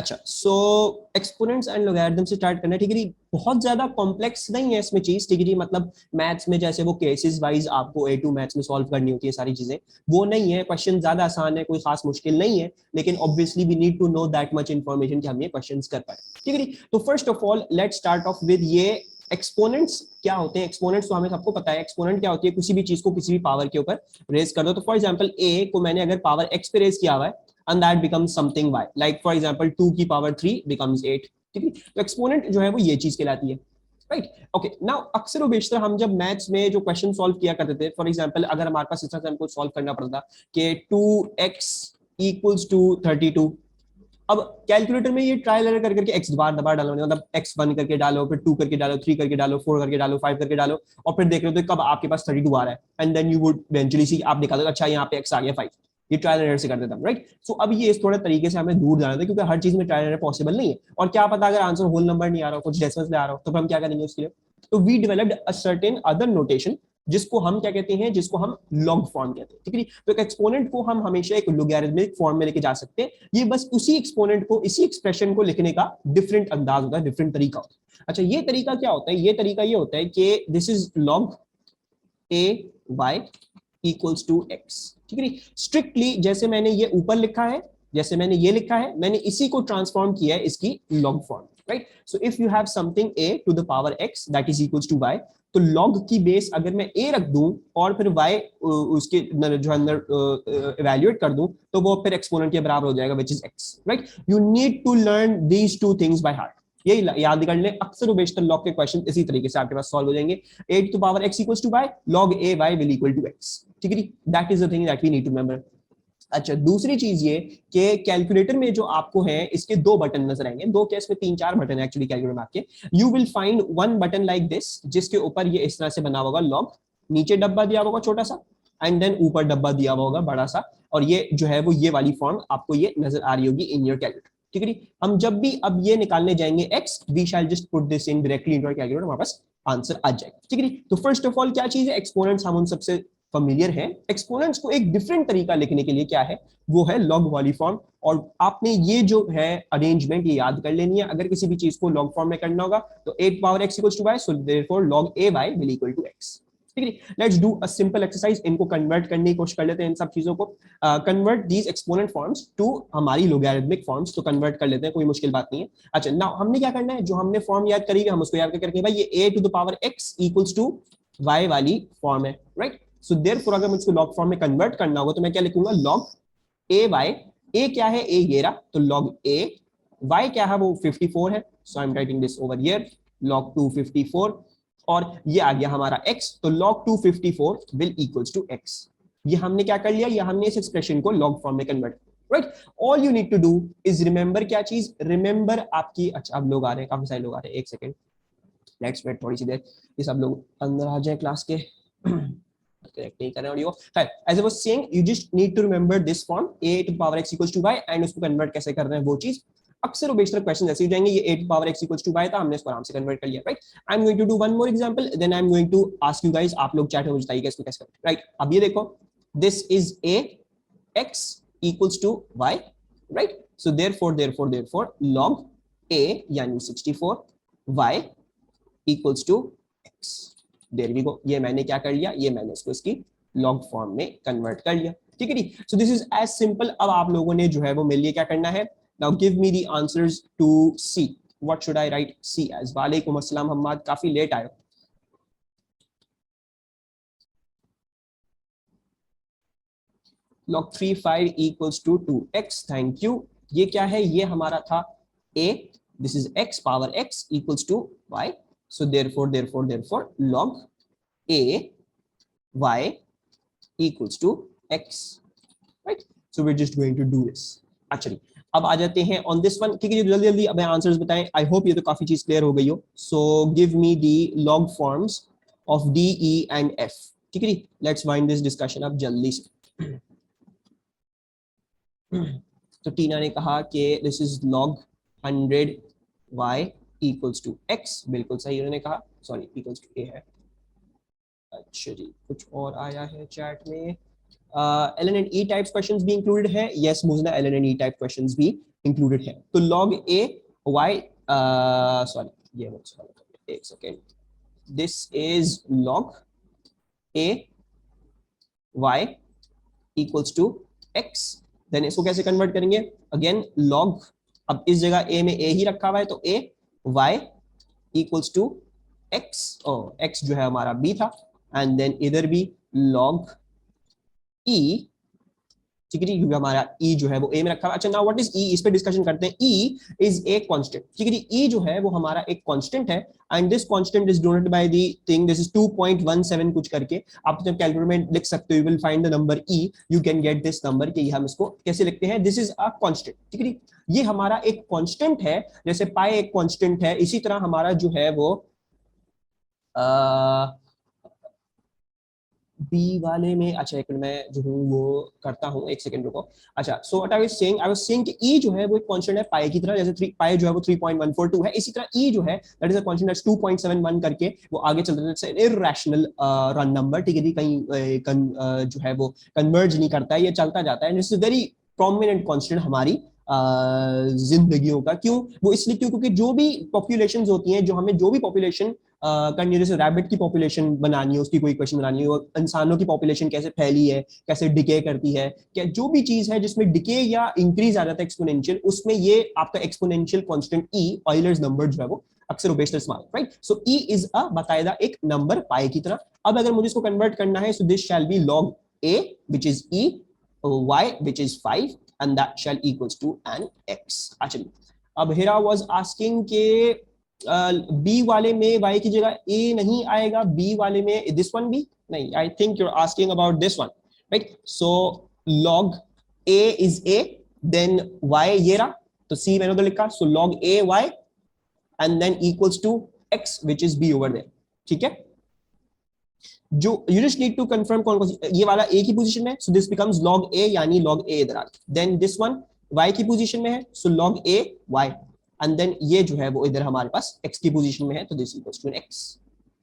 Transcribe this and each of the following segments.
अच्छा, सो exponents and logarithm से start करना है, ठीक है जी। बहुत ज्यादा कॉम्प्लेक्स नहीं है इसमें चीज, ठीक है जी। मतलब मैथ्स में जैसे वो केसेस वाइज आपको ए टू मैथ्स में सॉल्व करनी होती है सारी चीजें, वो नहीं है। क्वेश्चन ज्यादा आसान है, कोई खास मुश्किल नहीं है, लेकिन obviously we need to know that much information कि हम ये क्वेश्चंस कर पाए, ठीक है जी। तो first of all let's start of with ये एक्सपोनेंट्स क्या होते हैं। एक्सपोनेंट्स तो हमें सबको पता है, एक्सपोनेंट क्या होती है, किसी भी चीज को किसी भी पावर के ऊपर रेज कर दो। तो फॉर एग्जांपल ए को मैंने अगर पावर एक्स पे रेज किया हुआ है, and that becomes something y, like for example 2 की पावर 3 becomes 8, ठीक है। तो एक्सपोनेंट जो है वो ये चीज कहलाती है, राइट। ओके, नाउ अक्सर बेशतर हम जब मैथ्स में जो क्वेश्चन सॉल्व किया करते थे, फॉर एग्जांपल अगर हमारे पास इस तरह से हमको सॉल्व करना पड़ता कि 2x इक्वल्स टू 32, अब कैलकुलेटर में ये ट्रायल एरर कर करके एक्स बार दबा डालो, मतलब एक्स 1 करके डालो, फिर 2 करके डालो, 3 करके डालो, 4 करके डालो, 5 करके डालो, और फिर देख रहे हो तो कब आपके पास 32 आ रहा है, and then you would eventually see, आप निकालो अच्छा यहाँ पे एक्स आ गया 5। ये ट्रायल एरर से कर देता हूँ, राइट। सो अब ये इस थोड़े तरीके से हमें दूर जाना था, क्योंकि हर चीज में ट्रायल एरर पॉसिबल नहीं है, और क्या पता अगर आंसर होल नंबर नहीं आ रहा, कुछ डेसिमल्स में आ रहा हो, तो हम क्या करेंगे उसके लिए। तो we developed a certain other notation, जिसको हम क्या कहते हैं, जिसको हम लॉग फॉर्म कहते हैं, ठीक है। तो एक एक्सपोनेंट को हम हमेशा एक लॉगरिथमिक फॉर्म में लेके जा सकते हैं। ये बस उसी एक्सपोनेंट को, इसी एक्सप्रेशन को लिखने का डिफरेंट अंदाज होता है, डिफरेंट तरीका होता है। अच्छा, ये तरीका क्या होता है, ये तरीका ये होता है कि this is log a y equals to x, ठीक है। स्ट्रिक्टली जैसे मैंने ये ऊपर लिखा है, जैसे मैंने ये लिखा है, मैंने इसी को ट्रांसफॉर्म किया है इसकी log form, right. So if you have something a to the power x that is equals to y, तो log की बेस अगर मैं a रख दूं और फिर y उसके जो अंदर इवैल्यूएट कर दूं, तो वो फिर एक्सपोनेंट के बराबर हो जाएगा, which is x, right. You need to learn these two things by heart, यही याद कर लें। अक्सर बेशतर लॉग के क्वेश्चन इसी तरीके से आपके पास सॉल्व हो जाएंगे। a to the power x equals to y, log a y will equal to x, ठीक है। That is the thing that we need to remember. अच्छा, दूसरी चीज ये कि कैलकुलेटर में जो आपको है इसके दो बटन नजर आएंगे, दो केस में 3-4 बटन है एक्चुअली कैलकुलेटर में आपके। You will find one button like this, जिसके ऊपर ये इस तरह से बना होगा लॉग, नीचे डब्बा दिया होगा छोटा सा, एंड देन ऊपर डब्बा दिया हुआ होगा बड़ा सा, और ये जो है वो ये वाली फॉर्म आपको ये नजर आ रही होगी इन योर कैलकुलेटर, ठीक है। हम जब भी अब ये निकालने जाएंगे x, we shall just put this in directly in your calculator, हमारे पास आंसर आ जाएगा, ठीक है। तो फर्स्ट ऑफ ऑल क्या चीज है, एक्सपोनेंट्स हम उन सबसे फेमिलियर है। एक्सपोनेंट्स को एक डिफरेंट तरीका लिखने के लिए क्या है, वो है लॉग वाली फॉर्म। और आपने ये जो है अरेंजमेंट ये याद कर लेनी है, अगर किसी भी चीज को लॉग फॉर्म में करना होगा तो 8 power x equals to y, so therefore log a y will equal to x, ठीक है। Let's do a simple exercise, इनको कन्वर्ट करने की कोशिश कर लेते हैं, इन सब चीजों को convert these exponent forms to हमारी लोगैरिथमिक फॉर्म्स, तो कन्वर्ट कर लेते हैं, कोई मुश्किल बात नहीं है। अच्छा, नाउ हमने क्या करना है, जो हमने फॉर्म याद करी है हम उसको याद करके, भाई ये a to the power x equals to y वाली फॉर्म है, राइट। सो देयरफॉर अगर मुझको लॉग फॉर्म में कन्वर्ट करना होगा तो मैं क्या लिखूंगा, लॉग ए वाई, ए क्या है, ए ये रहा, तो लॉग ए, वाई क्या है वो 54 है, so I am writing this over here, log 254, और ये आ गया हमारा x, तो log 254 will equals to x। ये हमने क्या कर लिया, ये हमने इस एक्सप्रेशन को लॉग फॉर्म में convert, right. All you need to do is remember, क्या चीज, रिमेंबर आपकी। अच्छा, अब लोग आ रहे हैं, काफी सारे लोग आ रहे हैं, एक सेकेंड, लेट्स वेट थोड़ी सी देर, ये सब लोग अंदर आ जाए क्लास के। करेक्ट नहीं कर रहे ऑडियो, खैर as I was saying, you just need to remember this form a to power x equals to y, and उसको कन्वर्ट कैसे कर रहे हैं वो चीज। अक्सर बेशतर क्वेश्चन ऐसे हो जाएंगे, ये a to power x equals to y था, हमने इसको आराम से कन्वर्ट कर लिया, right. I am going to do one more example, then I am going to ask you guys, आप लोग चैट में बताइएगा इसको कैसे करते हैं, राइट। अब ये देखो, this is a, x equals to y, right. So therefore log a यानी 64, y equals to x, there we go. ये मैंने क्या कर लिया, ये मैंने इसको इसकी लॉग फॉर्म में कन्वर्ट कर लिया, ठीक है जी। So this is as simple. अब आप लोगों ने जो है वो मेरे लिए क्या करना है, now give me the answers to C, what should I write C as. वालेकुम अस्सलाम हम्माद, काफी लेट आए। log 35 equals to 2x, thank you. ये क्या है, ये हमारा था a, this is x power x equals to y, so therefore log a y equals to x, right? So we're just going to do this. अच्छा, अब आ जाते हैं ऑन दिस वन, ठीक है जी। जल्दी जल्दी अब आंसर्स बताएं, आई होप ये तो काफी चीज क्लियर हो गई हो। So give me the log forms of D, E and F, ठीक है जी। लेट्स वाइंड दिस डिस्कशन अब जल्दी से। तो टीना ने कहा कि this is log 100 y equals to x, बिल्कुल सही उन्होंने कहा, सॉरी इक्वल्स टू a है। अच्छा जी, कुछ और आया है चैट में, ln and e types questions भी इंक्लूडेड है, यस मुझना, ln and e type questions भी इंक्लूडेड है। तो log a y सॉरी ये एक second, this is log a y equals to x। Then इसको कैसे कन्वर्ट करेंगे, अगेन log, अब इस जगह a में a ही रखा हुआ है तो a y equals to x, x जो है हमारा b था, एंड देन इधर भी log e, ठीक है, क्योंकि हमारा e जो है वो a में रखा हुआ है। अच्छा, नाउ व्हाट इज e, इस पे डिस्कशन करते हैं। e इज ए कांस्टेंट, ठीक है, e जो है वो हमारा एक कांस्टेंट है, and this constant is denoted by the thing, this is 2.17 कुछ करके। आप जब कैलकुलेटर में लिख सकते हो, you will find the number e, you can get this number, कि हम इसको कैसे लिखते हैं, दिस इज अ कांस्टेंट, ठीक है, ये हमारा एक कांस्टेंट है, जैसे पाई एक कांस्टेंट है, इसी तरह हमारा जो है वो बी वाले में, अच्छा एक मिनट मैं जो हूँ वो करता हूँ, एक सेकंड रुको। अच्छा, so what I was saying कि ई जो है वो एक कांस्टेंट है पाई की तरह, जैसे 3 पाई जो है वो 3.142 है, इसी तरह ई जो है that is a constant that's 2.71 करके वो आगे चलता है, it's an irrational run number, ठीक है, कहीं जो है वो कन्वर्ज नहीं करता है, ये चलता जाता है, it's a very prominent constant हमारी जिंदगियों का। क्यों, वो इसलिए क्यों, क्योंकि जो भी पॉपुलेशंस होती हैं, जो हमें जो भी पॉपुलेशन करनी है, जैसे रैबिट की पॉपुलेशन बनानी है, उसकी कोई इक्वेशन बनानी है, और इंसानों की पॉपुलेशन कैसे फैली है, कैसे डिके करती है, क्या जो भी चीज है जिसमें डिके या इंक्रीज आ जाता है एक्सपोनेंशियल, उसमें ये आपका एक्सपोनेंशियल कांस्टेंट ई, ऑयलर्स नंबर जो है वो अक्सर बेशतर इस्तेमाल, right. So E is a बाकायदा एक नंबर पाई की तरह। अब अगर मुझे इसको कन्वर्ट करना है, so this shall be log a which is e, y which is 5, and that shall equals to an x। अच्छा, अब हिरा वाज आस्किंग के बी वाले में y की जगह a नहीं आएगा, बी वाले में दिस वन भी नहीं, I think you are asking about this one, right. So log a is a, then y ये रहा, तो c मैंने तो लिखा, सो log a y and then equals to x which is b over there, ठीक है। जो you just need to confirm कौन कौन सी, ये वाला a की पोजीशन में, so this becomes log a, यानी log a इधर आ गया, देन दिस वन y की पोजीशन में है, so log a y, and then ये जो है वो इधर हमारे पास x की पोजीशन में है, तो दिस इक्वल्स टू x,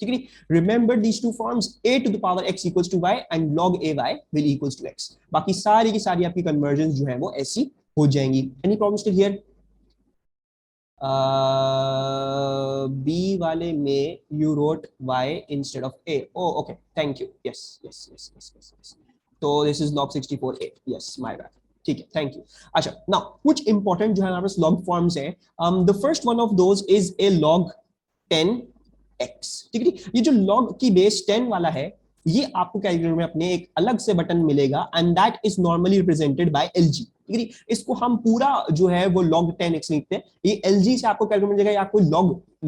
ठीक है। Remember these two forms, a to the power x equals to y and log a y will equals to x। बाकी सारी की सारी आपकी कन्वर्जन जो है वो ऐसी हो जाएंगी। Any problem still here? B वाले में you wrote y instead of a, oh okay, thank you, yes, तो this is log 64a, yes my bad, ठीक है, थैंक यू। अच्छा, नाउ कुछ इंपॉर्टेंट जो है हमारे पास लॉग फॉर्म्स है, the first one of those is a log 10x, ठीक है। ये जो log की बेस 10 वाला है, ये आपको कैलकुलेटर में अपने एक अलग से बटन मिलेगा, and that is normally represented by LG, ठीक है। इसको हम पूरा जो है वो log 10x लिखते हैं, ये LG से आपको कैलकुलेट मिलेगा, या आपको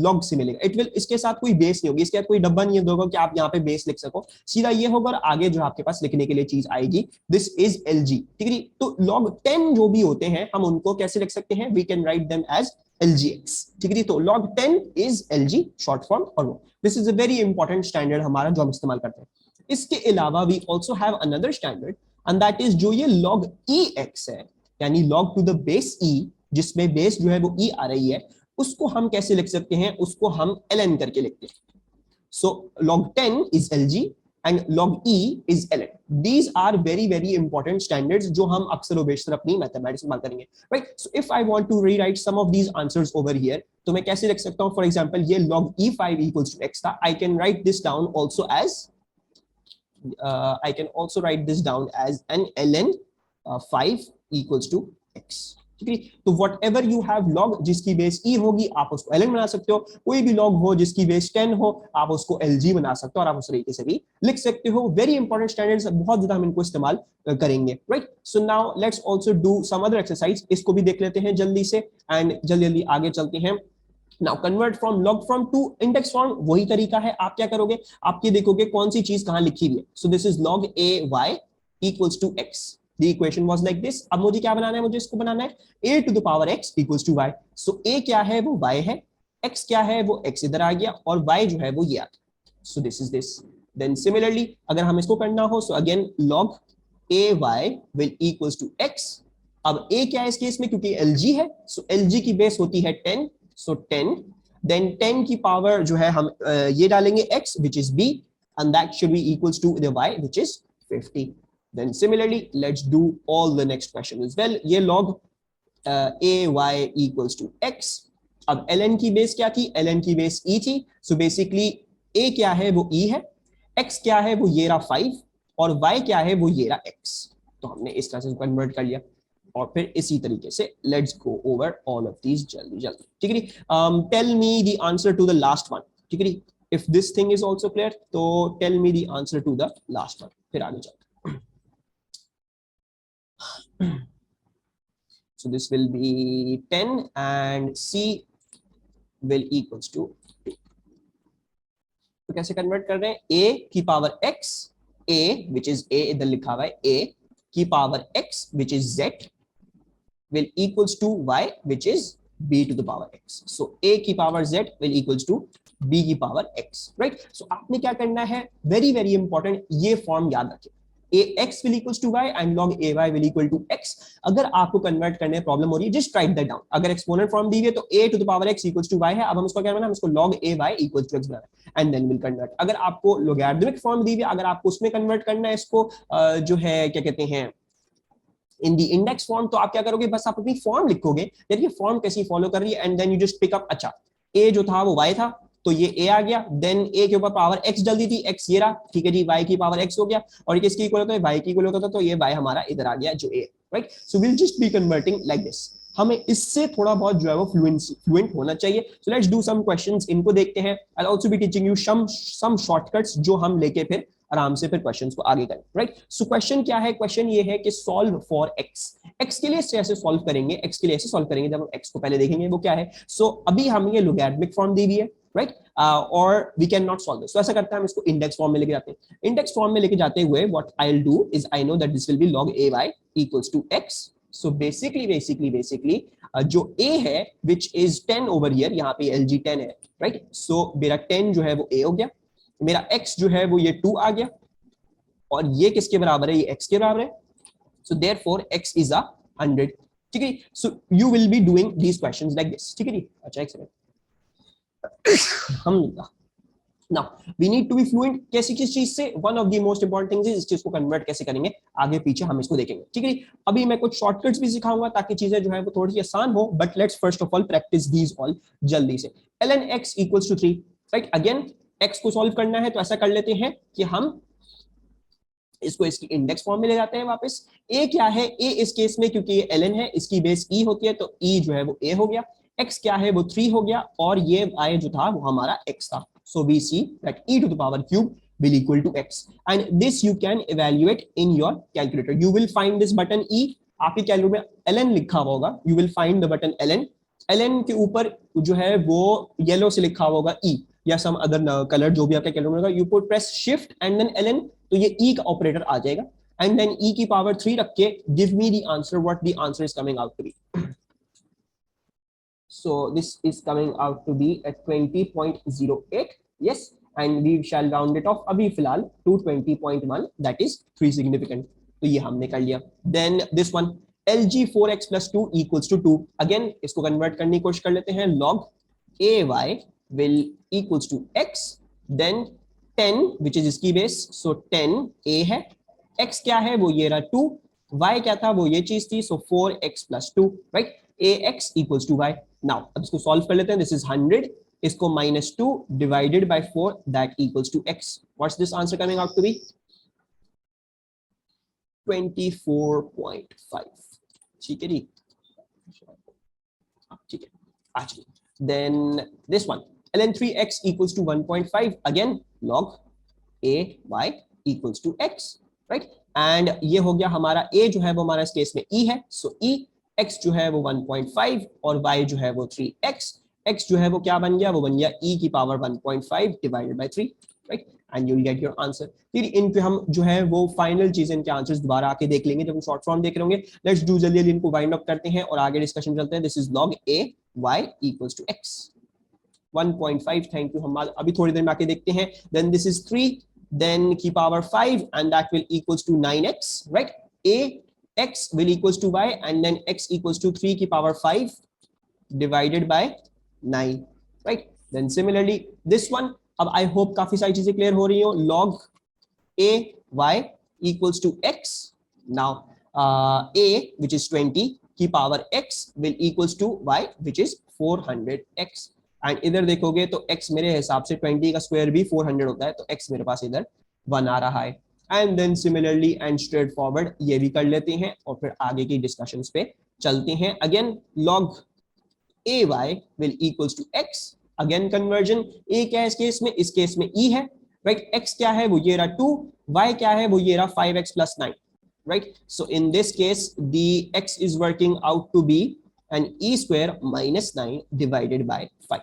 log से मिलेगा, इट विल, इसके साथ कोई बेस नहीं होगी, इसके साथ कोई डब्बा नहीं होगा कि आप यहाँ पे बेस लिख सको, सीधा ये होगा, और आगे जो आपके पास लिखने के लिए चीज आएगी, दिस इज LG, ठीक है। तो log 10 जो भी होते हैं, हम उनको कैसे लिख सकते हैं, we can write them as LGX, ठीक है। तो log 10 इज LG शॉर्ट फॉर्म, और वो this is a very important standard हमारा जो हम इस्तेमाल करते हैं। इसके अलावा we also have another standard, and that is जो ये log EX है, यानी log to the base e, जिसमें बेस जो है वो e आ रही है, उसको हम कैसे लिख सकते हैं, उसको हम ln करके लिखते हैं। सो log 10 इज LG and log e is ln. These are very very important standards जो हम अक्सर और बेशतर अपनी मैथमेटिक्स में करेंगे, right? So if I want to rewrite some of these answers over here, तो मैं कैसे लिख सकता हूँ, for example ये log e5 equals to x था, I can write this down also as I can also write this down as an ln 5 equals to x, ठीक है। तो whatever you have log जिसकी बेस e होगी, आप उसको ln बना सकते हो, कोई भी log हो जिसकी बेस 10 हो, आप उसको lg बना सकते हो, और आप उस तरीके से भी लिख सकते हो। वेरी इंपॉर्टेंट स्टैंडर्ड्स, बहुत ज्यादा हम इनको इस्तेमाल करेंगे, right. So now let's also do some other exercise, इसको भी देख लेते हैं जल्दी से, एंड जल्दी जल्दी आगे चलते हैं। Now convert from log form to index form, वही तरीका है, आप क्या करोगे, आप ये देखोगे कौन सी चीज कहां लिखी हुई है। So this is log a y equals to x, the equation was like this. अब मुझे क्या बनाना है, मुझे इसको बनाना है a to the power x equals to y। So a क्या है वो y है, x क्या है वो x इधर आ गया, और y जो है वो ये आ गया। So this is this. Then similarly अगर हम इसको करना हो, so again log a y will equals to x। अब a क्या है इस केस में, क्योंकि LG है, सो LG की बेस होती है 10, so 10, then 10 की पावर जो है हम ये डालेंगे x which is b, and that should be equals to the y which is 50. Then similarly let's do all the next question as well. ये log a y equals to x. अब ln की base क्या थी, ln की base e थी, so basically a क्या है वो e है, x क्या है वो ये रहा 5 और y क्या है वो ये रहा x। तो हमने इस तरह से कन्वर्ट कर लिया और फिर इसी तरीके से let's go over all of these जल्दी जल्दी, ठीक है। Tell me the answer to the last one, ठीक है। If this thing is also clear तो tell me the answer to the last one, फिर आगे चलते। So this will be 10 and c will equals to 2। तो कैसे convert कर रहे हैं, a की power x, a which is a इधर लिखा हुआ है, a की power x which is z will equals to y which is b to the power x। so a की power z will equals to b की power x, right। so आपने क्या करना है, वेरी वेरी इंपॉर्टेंट, ये form याद रखें, ax will equals to y and log ay will equal to x। अगर आपको कन्वर्ट करने में प्रॉब्लम हो रही है जस्ट राइट दैट डाउन। अगर एक्सपोनेंट फॉर्म दी हुई है तो a to the power x equals to y है, अब हम उसको क्या करना है, हम इसको log ay equals to x बनाना है एंड देन विल कन्वर्ट। अगर आपको लोगैरिथमिक फॉर्म दी हुई है, अगर आपको उसमें कन्वर्ट करना है इसको जो है क्या कहते हैं इन दी इंडेक्स फॉर्म, तो आप क्या करोगे, बस आप अपनी फॉर्म लिखोगे यार ये फॉर्म कैसी फॉलो कर रही है and then you just pick up, अच्छा a जो था वो y था तो ये a आ गया, देन a के ऊपर पावर x जल्दी थी, x ये रहा, ठीक है जी, y की पावर x हो गया और ये किसकी इक्वल होता है, y की इक्वल होता था, तो ये y हमारा इधर आ गया जो a, right. So will just be converting like this. हमें इससे थोड़ा बहुत जो है वो फ्लुएंट होना चाहिए। So let's do some questions, इनको देखते हैं। I will also be teaching you some shortcuts जो हम लेके फिर आराम से फिर क्वेश्चंस को आगे करें, राइट। सो क्वेश्चन क्या है, क्वेश्चन ये है कि सॉल्व फॉर x। x के लिए ऐसे सॉल्व करेंगे, x के लिए ऐसे सॉल्व करेंगे, जब हम x को पहले देखेंगे वो क्या है। सो अभी हम ये लोगैरिथमिक फॉर्म दी हुई है, राइट, और we can not solve this. तो ऐसा करते हैं हम इसको इंडेक्स फॉर्म में लेके जाते हैं। इंडेक्स फॉर्म में लेके जाते हुए what I will do is I know that this will be log ay equals to x। So basically जो a है which is 10 over here, यहाँ पे lg 10 है, राइट। सो मेरा 10 जो है वो a हो गया, मेरा x जो है वो ये 2 आ गया और ये किसके बराबर है, ये x के बराबर है। सो देयरफॉर x इज 100, ठीक है। So you will be doing these questions like this, ठीक है जी। अच्छा एक सेकंड, हम now we need to be fluent कैसी किस चीज से, one of the most important things is इस चीज को कन्वर्ट कैसे करेंगे, आगे पीछे हम इसको देखेंगे, ठीक है। अभी मैं कुछ शॉर्टकट्स भी सिखाऊंगा ताकि चीजें जो है वो थोड़ी सी आसान हो, but let's first of all practice these all जल्दी से। ln x equals to 3, right. Again x को सॉल्व करना है तो ऐसा कर लेते हैं कि हम इसको इसकी इंडेक्स फॉर्म में ले जाते हैं वापस। a क्या है, a इस केस में क्योंकि ये ln है, इसकी बेस e होती है तो e जो है वो a हो गया, x क्या है वो 3 हो गया और ये y जो था वो हमारा x था। so we see that e to the power cube will equal to x and this you can evaluate in your calculator। you will find this button e, आपकी कैलकुलेटर में ln लिखा हुआ होगा, you will find the button ln, ln के ऊपर जो है वो येलो से लिखा हुआ होगा e या सम अदर कलर जो भी आपका कैलकुलेटर होगा, you put press shift and then ln, तो ये e का ऑपरेटर आ जाएगा एंड देन e की पावर 3 रख के give me the answer, what the answer is coming out to be. so this is coming out to be at 20.08, yes, and we shall round it off अभी फिलहाल to 20.1, that is 3 significant, तो ये हमने कर लिया। then this one lg 4x plus 2 equals to 2, again इसको convert करने की कोशिश कर लेते हैं, log ay will equals to x, then 10 which is इसकी बेस, so 10 a है, x क्या है वो ये रहा 2, y क्या था वो ये चीज थी, so 4x plus 2, right, ax equals to y। Now अब इसको सॉल्व कर लेते हैं, दिस इज 100, इसको -2 divided by 4 that equals to x। What's this answer coming out to be 24.5, ठीक है जी, ठीक है। आज then this one ln 3x equals to 1.5, again log a y equals to x, right. And ये हो गया हमारा a जो है वो हमारा इस केस में e है, सो e, x जो है वो 1.5 और y जो है वो 3x, x जो है वो क्या बन गया, वो बन गया e की power 1.5 divided by 3, right, and you will get your answer. फिर इन पे हम जो है वो फाइनल चीजें इनके आंसर्स दोबारा आके देख लेंगे जब हम शॉर्ट फॉर्म देख रहे होंगे। लेट्स डू जल्दी इनको वाइंड अप करते हैं और आगे डिस्कशन चलते हैं। This is log a y equals to x 1.5, thank you. हम अभी थोड़ी देर में आके देखते हैं। देन दिस इज 3, देन की power 5 and that will equals to 9x, right. a x will equals to y and then x equals to 3 की power 5 divided by 9, right। then similarly this one, अब I hope काफी सारी चीजें clear हो रही हो। log a y equals to x, now a which is 20 की power x will equals to y which is 400x। And इधर देखोगे तो x मेरे हिसाब से 20 का स्क्वायर भी 400 होता है, तो x मेरे पास इधर 1 आ रहा है। And then similarly and straight forward ये भी कर लेते हैं और फिर आगे की डिस्कशंस पे चलते हैं। Again log ay will equals to x, again conversion. a क्या है इस केस में e है, राइट। x क्या है वो ये रहा 2, y क्या है वो ये रहा 5x plus 9, right? So in this case the x is working out to be an e square minus 9 divided by 5,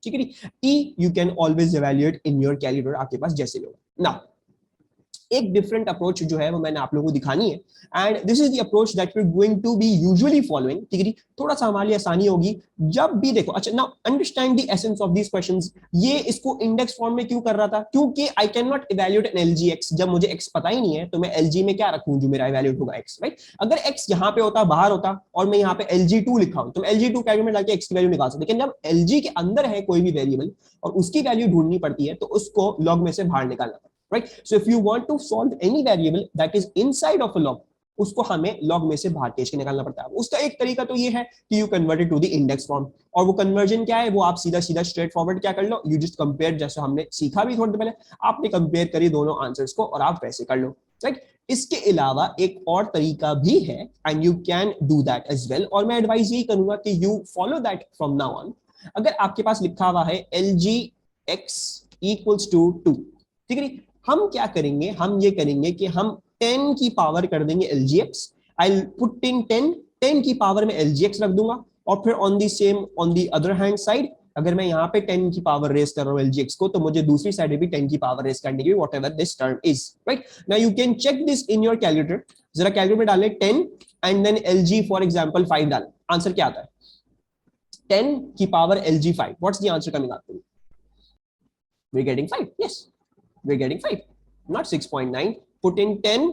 ठीक है। e you can always evaluate in your calculator, आपके पास जैसे भी होगा। Now एक डिफरेंट अप्रोच जो है वो मैंने आप लोगों को दिखानी है, and this is the approach that we are going to be usually following, ठीक है। थोड़ा सा हमारी आसानी होगी जब भी देखो। अच्छा now understand the essence of these questions. ये इसको इंडेक्स फॉर्म में क्यों कर रहा था, क्योंकि I can not evaluate an LG x. जब मुझे एक्स पता ही नहीं है तो मैं एलजी में क्या रखूं जो मेरा इवैल्यूएट होगा एक्स, राइट। अगर एक्स यहाँ पे होता, बाहर होता, और मैं यहाँ पे एलजी टू लिखा हूं तो मैं एलजी टू कैलकुलेट में डाल के एक्स की वैल्यू निकाल सकता। लेकिन जब एलजी के अंदर है कोई भी वेरिएबल और उसकी वैल्यू ढूंढनी पड़ती है तो उसको लॉग में से बाहर निकालना पड़ता है, right? So if you want to solve any variable that is inside of a log, उसको हमें log में से बाहर खींच के निकालना पड़ता है। उसका एक तरीका तो ये है कि you convert it to the index form, और वो कन्वर्जन क्या है वो आप सीधा सीधा स्ट्रेट फॉरवर्ड क्या कर लो, you just compare, जैसे हमने सीखा भी थोड़ी देर पहले, आपने कंपेयर करी दोनों आंसर्स को और आप वैसे कर लो, राइट। इसके अलावा एक और तरीका भी है and you can do that as well, और मैं एडवाइस यही करूंगा कि you follow that from now on. अगर आपके पास लिखा हुआ है LG x equals to 2, ठीक है, हम क्या करेंगे, हम ये करेंगे कि हम 10 की पावर कर देंगे LGX। I will put in 10 की पावर में LGX रख दूंगा, और फिर on the same on the other hand side अगर मैं यहाँ पे 10 की पावर रेस कर रहा हूँ LGX को, तो मुझे दूसरी साइड भी 10 की पावर रेस करने की, whatever this term is, right. Now you can check this in your calculator. जरा कैलकुलेटर में डालें 10 and then LG for example 5 डालें, आंसर क्या आता है 10 की power LG 5, what's the answer coming out to you? We getting 5, yes we're getting 5, not 6.9. Put in 10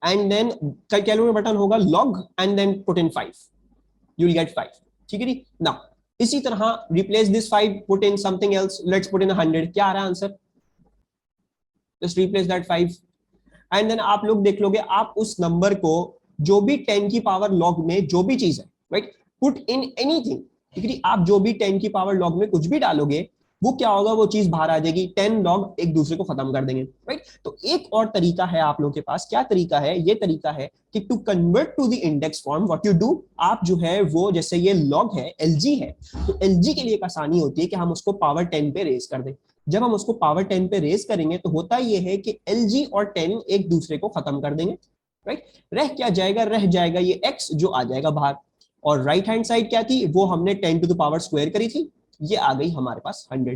and then calculator button होगा log and then put in 5, you will get 5, ठीक है जी। now इसी तरह replace this 5, put in something else, let's put in 100, क्या आ रहा है answer, just replace that 5 and then आप लोग देख लोगे, आप उस नंबर को जो भी 10 की पावर log में जो भी चीज है, right, put in anything, ठीक है, आप जो भी 10 की पावर log में कुछ भी डालोगे वो क्या होगा, वो चीज बाहर आ जाएगी, 10 लॉग एक दूसरे को खत्म कर देंगे, राइट। तो एक और तरीका है आप लोगों के पास, क्या तरीका है, ये तरीका है कि to convert to the index form what you do, आप जो है वो जैसे ये लॉग है LG है, तो LG के लिए एक आसानी होती है कि हम उसको पावर 10 पे रेज कर दें। जब हम उसको पावर 10 पे रेज करेंगे तो होता ये है कि LG और 10 एक दूसरे को खत्म कर देंगे, राइट। रह क्या जाएगा, रह जाएगा ये x जो आ जाएगा बाहर, और राइट हैंड साइड क्या थी, वो हमने 10 टू द पावर स्क्वायर करी थी, ये आ गई हमारे पास 100।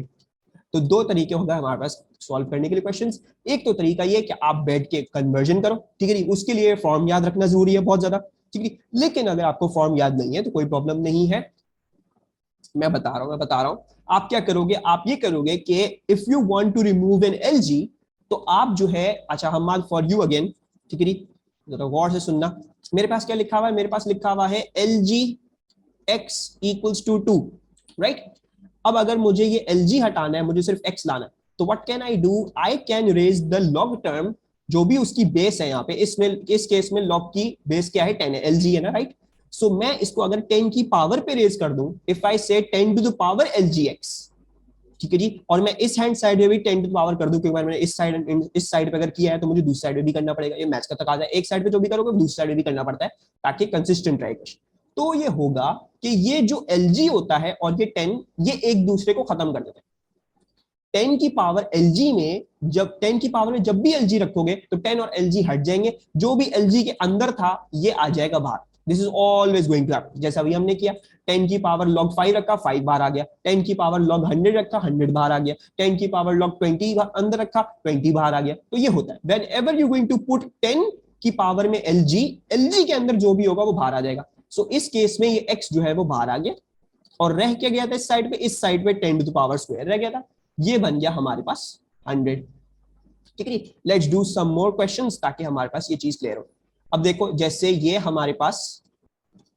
तो दो तरीके हो गए हमारे पास सॉल्व करने के लिए क्वेश्चंस। एक तो तरीका ये कि आप बैठ के कन्वर्जन करो, ठीक है, उसके लिए फॉर्म याद रखना जरूरी है बहुत ज्यादा, ठीक है। लेकिन अगर आपको फॉर्म याद नहीं है तो कोई प्रॉब्लम नहीं है, मैं बता रहा हूं आप क्या करोगे, आप ये करोगे कि if you want to remove an LG, तो आप जो है, अच्छा हम मान फॉर यू अगेन, ठीक है, जरा गौर से सुनना, मेरे पास क्या लिखा हुआ है, मेरे पास लिखा हुआ है LG x equals to 2, right. अब अगर मुझे ये LG हटाना है, मुझे सिर्फ x लाना है, तो what can I do, I can raise the log term, जो भी उसकी बेस है यहाँ पे, इसमें इस केस में लॉग की बेस क्या है 10 है, LG है ना, राइट। सो मैं इसको अगर 10 की पावर पे रेज कर दूं, इफ आई से 10 टू द पावर LGX, ठीक है जी, और मैं इस हैंड साइड में भी 10 टू द पावर कर दूं, क्योंकि मैंने इस साइड पे अगर किया है तो मुझे दूसरी साइड में भी करना पड़ेगा, ये मैथ्स का तकाजा है, एक साइड पे जो भी करोगे दूसरी साइड में भी करना पड़ता है ताकि कंसिस्टेंट रहे क्वेश्चन। तो ये होगा कि ये जो LG होता है और ये 10, ये एक दूसरे को खत्म कर देते हैं। 10 की पावर LG में, जब 10 की पावर में जब भी LG रखोगे तो 10 और LG हट जाएंगे, जो भी LG के अंदर था ये आ जाएगा बाहर। This is always going to happen, जैसा अभी हमने किया, 10 की पावर log 5 रखा, 5 बाहर आ गया, 10 की पावर log 100 रखा, 100 बाहर आ गया, 10 की पावर log 20 अंदर रखा, 20 बाहर आ गया। तो ये होता है whenever you going to put 10 की पावर में LG के अंदर जो भी होगा वो बाहर आ जाएगा। सो इस केस में ये x जो है वो बाहर आ गया, और रह क्या गया था इस साइड पे, इस साइड पे 10 टू द पावर स्क्वायर रह गया था, ये बन गया हमारे पास 100, ठीक है। Let's do some more questions ताकि हमारे पास ये चीज क्लियर हो। अब देखो, जैसे ये हमारे पास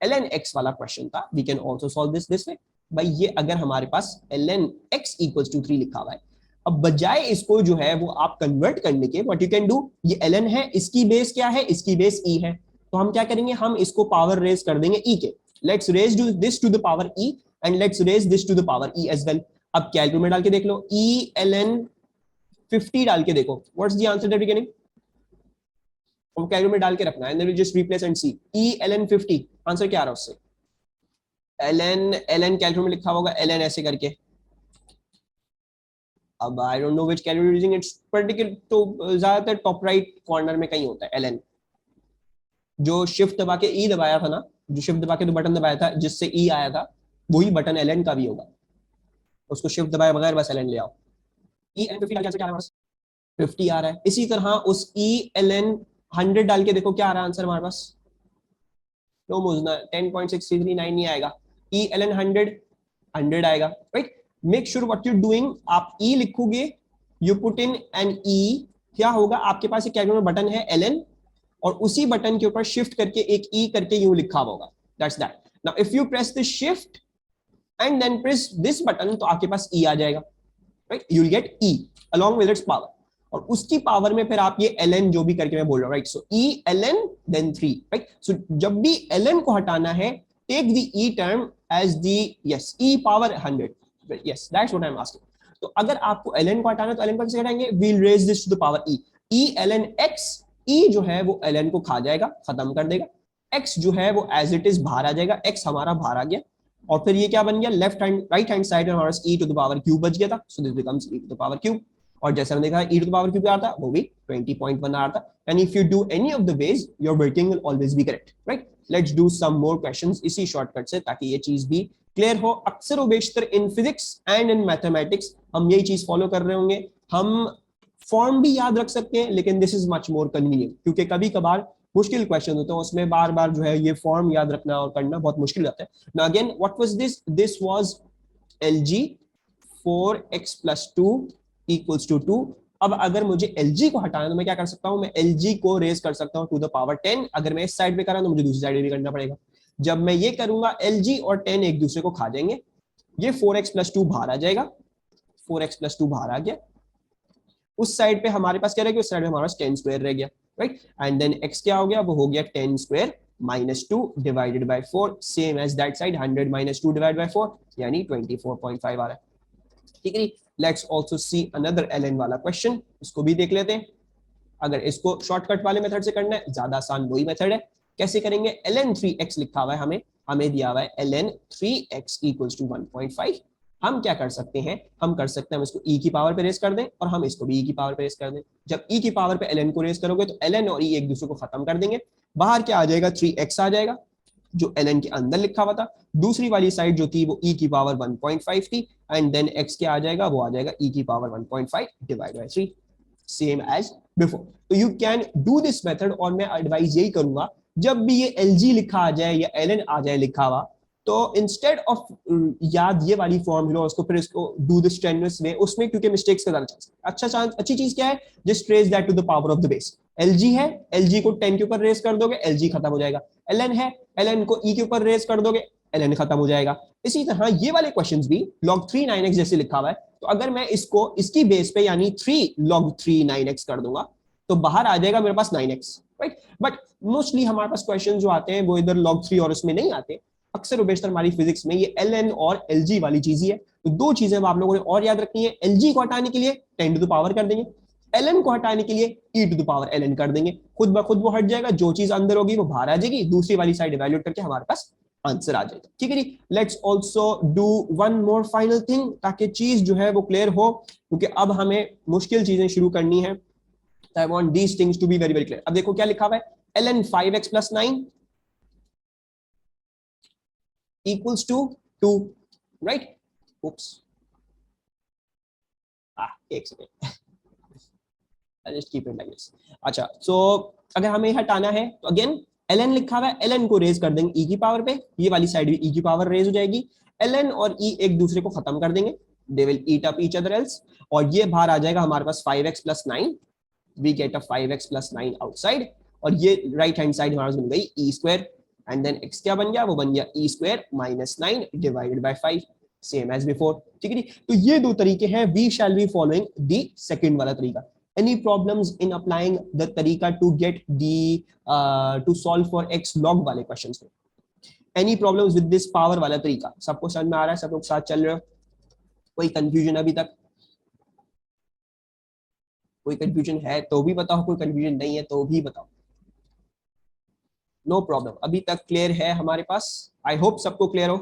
ln x वाला क्वेश्चन था, we can also solve this way. भाई ये अगर हमारे पास ln x इक्वल्स टू 3 लिखा हुआ है, अब बजाय इसको जो है वो आप कन्वर्ट करने के, व्हाट यू कैन डू, ये ln है, इसकी बेस क्या है, इसकी बेस e है, तो हम क्या करेंगे, हम इसको पावर रेज कर देंगे ई के. Let's raise do this to the power e and let's raise this to the power e as well. अब कैलकुलेटर में डाल के देख लो, ई एल एन 50 डाल के देखो, what's the answer that we getting. हम कैलकुलेटर में डाल के रखना है and then we just replace and see. E L n 50 answer क्या आ रहा है उससे. एल एन कैलकुलेटर में लिखा होगा एल एन ऐसे करके. अब I don't know which calculator using, it's particular, तो ज्यादातर टॉप राइट कॉर्नर में कहीं होता है एल एन. जो शिफ्ट दबा के ई दबाया था ना, जो शिफ्ट दबा के जो बटन दबाया था जिससे ई आया था, वही बटन एल एन का भी होगा. उसको शिफ्ट दबाए बगैर बस एल एन ले आओ. ई एल 50 डाल के क्या आ रहा है, 50 आ रहा है. इसी तरह उस ई एल एन 100 डाल के देखो क्या आ रहा है आंसर हमारे पास. नो मुझना 10.6339 नहीं आएगा. ई एल एन 100 आएगा. Right, make sure what you doing. आप ई लिखोगे, you put in an e, क्या होगा आपके पास एक कैलकुलेटर बटन है एल एन, और उसी बटन के ऊपर शिफ्ट करके एक ई करके यूं लिखा होगा. That's that. Now if you press the shift and then press this button, तो आपके पास ई आ जाएगा. Right, you will get e along with its power. और उसकी पावर में फिर आप ये एल एन जो भी करके मैं बोल रहा हूँ. Right, so E L N then 3. Right, सो जब भी एल एन को हटाना है, take the E term as the yes E power 100. Yes, that's what I am asking. तो अगर आपको एल एन को हटाना है तो एल एन को कैसे हटाएंगे, we'll raise this to the power E. E L N x, E जो है वो एल एन को खा जाएगा, खत्म कर देगा. एक्स जो है वो एज इट इज बाहर आ जाएगा, एक्स हमारा बाहर आ गया. और फिर ये क्या बन गया, left hand right hand side में हमारे पास e to the power cube बच गया था. So this becomes e to the power cube. और जैसे हमने देखा e to the power cube आ रहा था, वो भी 20.1 आ रहा था. And if you do any of the ways, your working will always be correct. Right, let's do some more questions इसी शॉर्टकट से, ताकि ये चीज भी क्लियर हो. अक्सर बेशतर in physics and in mathematics हम यही चीज फॉलो कर रहे होंगे. हम फॉर्म भी याद रख सकते हैं, लेकिन this is much more convenient, क्योंकि कभी कभार मुश्किल क्वेश्चन होते हैं, उसमें बार बार जो है ये फॉर्म याद रखना और करना बहुत मुश्किल होता है. Now again what was this, this was LG 4x + 2 = 2. अब अगर LG को हटाना है तो मैं क्या कर सकता हूं, मैं LG को रेज कर सकता हूं टू द पावर 10. अगर मैं इस साइड पे कर रहा हूं तो मुझे दूसरी साइड भी करना पड़ेगा. जब मैं ये करूंगा, LG और 10 एक दूसरे को खा जाएंगे. ये 4x + 2 बाहर आ जाएगा, 4x + 2 बाहर आ गया. उस साइड पे हमारे पास क्या रह गया, उस साइड में हमारे पास 10 स्क्वायर रह गया. राइट, एंड देन x क्या हो गया, वो हो गया 10 square - 2 divided by 4, same as that side. 100 - 2 divided by 4 यानी 24.5 आ रहा है. ठीक है, let's also see another ln वाला क्वेश्चन, इसको भी देख लेते हैं. अगर इसको शॉर्टकट वाले मेथड से करना है, ज्यादा आसान वही मेथड है. कैसे करेंगे, ln 3x लिखा हुआ है, हमें दिया हुआ है ln 3x = 1.5. हम क्या कर सकते हैं, हम कर सकते हैं हम इसको e की पावर पे रेज कर दें और हम इसको भी e की पावर पे रेज कर दें. जब e की पावर पे ln को रेज करोगे तो ln और e एक दूसरे को खत्म कर देंगे. बाहर क्या आ जाएगा, 3x आ जाएगा जो ln के अंदर लिखा हुआ था. दूसरी वाली साइड जो थी वो e की पावर 1.5 थी. एंड देन x क्या आ जाएगा, वो आ जाएगा e की power 1.5 divide by 3, same as before. तो you can do this method. और मैं एडवाइस यही करूंगा, जब भी ये LG लिखा आ जाए या ln आ जाए लिखा हुआ, तो इंस्टेड ऑफ याद ये वाली फॉर्म लो उसको, फिर इसको डू द स्ट्रेनुअस वे, उसमें क्योंकि मिस्टेक्स का ज्यादा चांस. अच्छा चांस, अच्छी चीज क्या है, just raise that to the power of the base. LG है, LG को 10 के ऊपर रेज कर दोगे, LG खत्म हो जाएगा. ln है, ln को e के ऊपर रेज कर दोगे, ln खत्म हो जाएगा. इसी तरह ये वाले क्वेश्चंस भी log 3 9x जैसे लिखा हुआ है, तो अगर मैं इसको इसकी बेस पे यानी 3 log 3 9x कर दूंगा, तो बाहर आ जाएगा मेरे पास 9x. राइट, बट मोस्टली हमारे पास क्वेश्चन जो आते हैं वो इधर log 3 और उसमें नहीं आते. अक्सर बेशतर हमारी फिजिक्स में ये ln और LG वाली चीज ही है. तो दो चीजें आप लोगों ने और याद रखनी है. LG को हटाने के लिए 10 टू द पावर कर देंगे, ln को हटाने के लिए e to the power ln कर देंगे. खुद ब खुद वो हट जाएगा, जो चीज अंदर होगी वो बाहर आ जाएगी, दूसरी वाली साइड इवैल्यूएट करके हमारे पास आंसर आ जाएगा. ठीक है जी, let's also do one more final thing, ताकि चीज जो है वो क्लियर हो, क्योंकि अब हमें मुश्किल चीजें शुरू करनी है. I want these things to be very very clear. अब देखो क्या लिखा हुआ है, ln 5x + 9 equals to 2. right, oops, एक second, I'll just keep it like this. अच्छा, so अगर हमें हटाना है तो अगेन ln लिखा हुआ है, ln को रेज कर देंगे e की पावर पे, ये वाली साइड भी e की पावर रेज हो जाएगी. ln और e एक दूसरे को खत्म कर देंगे, they will eat up each other else. और ये बाहर आ जाएगा हमारे पास 5x + 9, we get a 5x + 9 outside. और ये राइट हैंड साइड हमारे बन गई e². एंड देन x क्या बन गया, वो बन गया e² - 9 divided by 5, same as before. ठीक है, तो ये दो तरीके हैं. We shall be following the second वाला तरीका. any problems in applying the तरीका to get the to solve for x log वाले क्वेश्चंस में? any problems with this power वाला तरीका? सबको समझ में आ रहा है? सब लोग साथ चल रहे हो? कोई कंफ्यूजन अभी तक? कोई कंफ्यूजन है तो भी बताओ, कोई कंफ्यूजन नहीं है तो भी बताओ। नो प्रॉब्लम, अभी तक क्लियर है हमारे पास। आई होप सबको क्लियर हो।